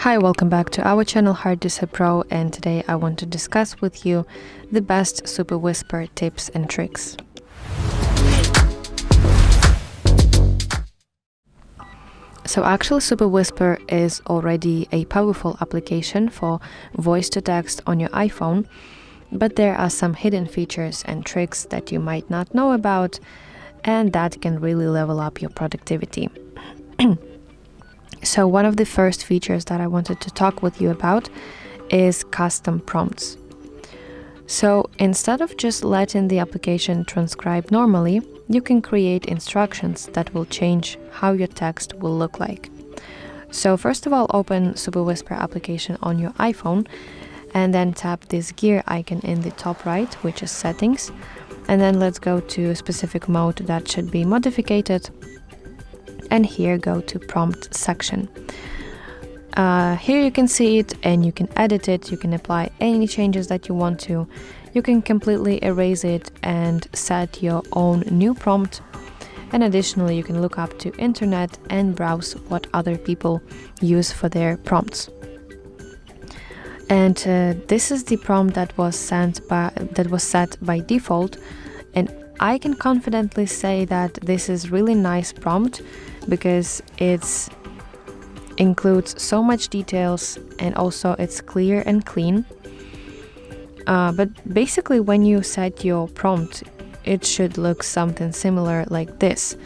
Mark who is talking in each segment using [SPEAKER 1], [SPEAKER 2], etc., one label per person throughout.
[SPEAKER 1] Hi, welcome back to our channel Hard to Say Pro, and today I want to discuss with you the best Superwhisper tips and tricks. So actually Superwhisper is already a powerful application for voice to text on your iPhone, but there are some hidden features and tricks that you might not know about, and that can really level up your productivity. So one of the first features that I wanted to talk with you about is custom prompts. So instead of just letting the application transcribe normally, you can create instructions that will change how your text will look like. So first of all, open Superwhisper application on your iPhone and then tap this gear icon in the top right, which is settings. And then let's go to a specific mode that should be modified. And here go to prompt section. Here you can see it and you can edit it, you can apply any changes that you want to. You can completely erase it and set your own new prompt. And additionally, you can look up to internet and browse what other people use for their prompts. And this is the prompt that was set by default, and I can confidently say that this is really nice prompt because it includes so much details and also it's clear and clean. But basically when you set your prompt, it should look something similar like this.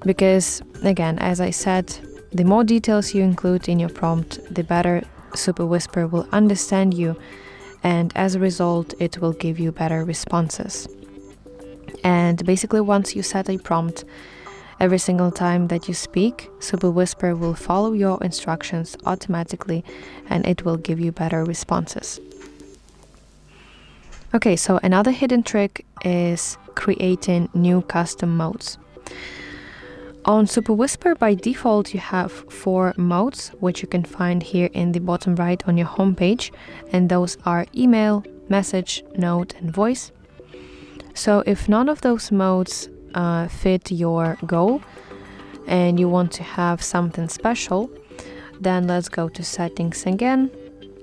[SPEAKER 1] Because again, as I said, the more details you include in your prompt, the better Superwhisper will understand you, and as a result, it will give you better responses. And basically once you set a prompt, every single time that you speak, Superwhisper will follow your instructions automatically and it will give you better responses. Okay, so another hidden trick is creating new custom modes. On Superwhisper by default you have 4 modes, which you can find here in the bottom right on your homepage, and those are email, message, note and voice. So if none of those modes fit your goal and you want to have something special, then let's go to settings again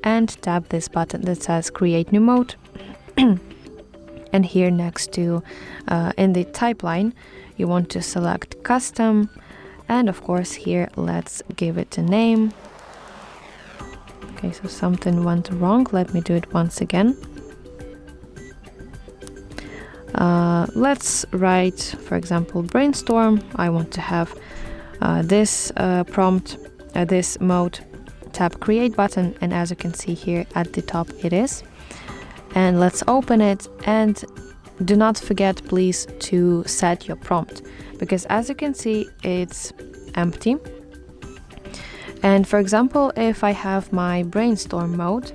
[SPEAKER 1] and tap this button that says create new mode. And here next to in the type line you want to select custom, and of course here let's give it a name. Okay, so something went wrong, let me do it once again. Let's write, for example, brainstorm. I want to have this prompt, this mode. Tap create button, and as you can see here at the top it is. And let's open it, and do not forget please to set your prompt, because as you can see it's empty. And for example, if I have my brainstorm mode,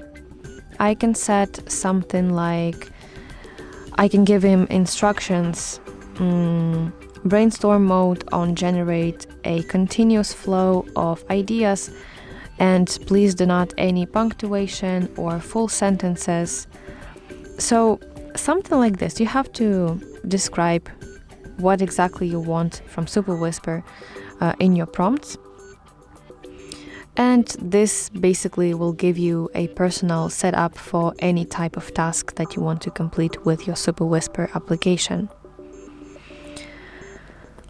[SPEAKER 1] I can set something like, I can give him instructions, brainstorm mode on generate a continuous flow of ideas, and please do not any punctuation or full sentences. So something like this. You have to describe what exactly you want from Superwhisper in your prompts. And this basically will give you a personal setup for any type of task that you want to complete with your Superwhisper application.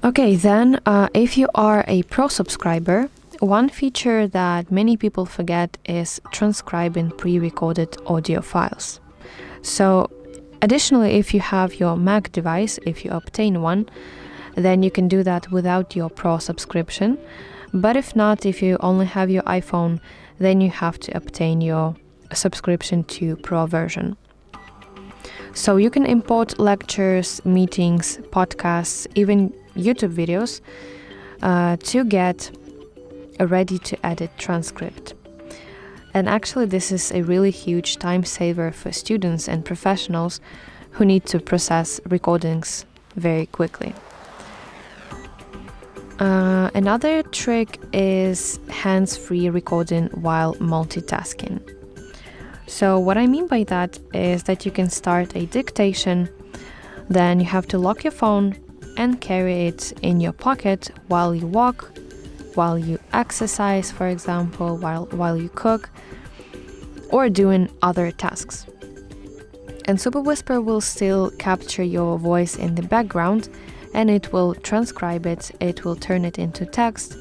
[SPEAKER 1] Okay, then if you are a Pro subscriber, one feature that many people forget is transcribing pre-recorded audio files. So additionally, if you have your Mac device, if you obtain one, then you can do that without your Pro subscription. But if not, if you only have your iPhone, then you have to obtain your subscription to Pro version. So you can import lectures, meetings, podcasts, even YouTube videos to get a ready-to-edit transcript. And actually this is a really huge time saver for students and professionals who need to process recordings very quickly. Another trick is hands-free recording while multitasking. So what I mean by that is that you can start a dictation, then you have to lock your phone and carry it in your pocket while you walk, while you exercise, for example, while you cook, or doing other tasks. And Superwhisper will still capture your voice in the background, and it will transcribe it, it will turn it into text,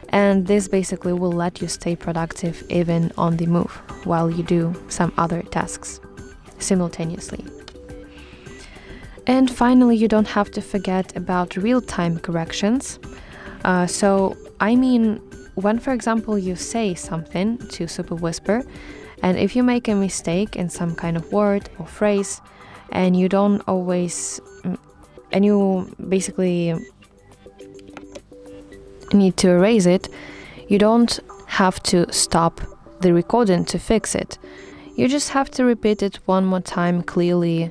[SPEAKER 1] and this basically will let you stay productive even on the move while you do some other tasks simultaneously. And finally, you don't have to forget about real-time corrections. When, for example, you say something to Superwhisper, and if you make a mistake in some kind of word or phrase, and you basically need to erase it, you don't have to stop the recording to fix it. You just have to repeat it one more time clearly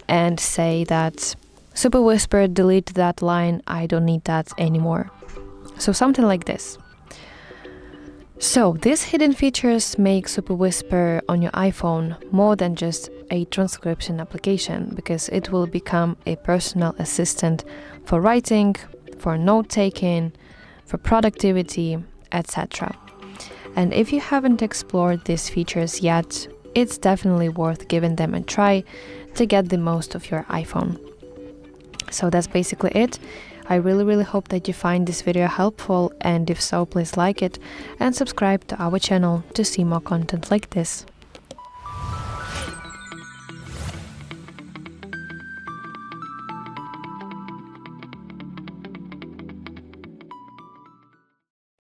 [SPEAKER 1] and say that Superwhisper, delete that line, I don't need that anymore. So something like this. So these hidden features make Superwhisper on your iPhone more than just a transcription application, because it will become a personal assistant for writing, for note-taking, for productivity, etc. And if you haven't explored these features yet, it's definitely worth giving them a try to get the most of your iPhone. So that's basically it. I really hope that you find this video helpful, and if so, please like it and subscribe to our channel to see more content like this.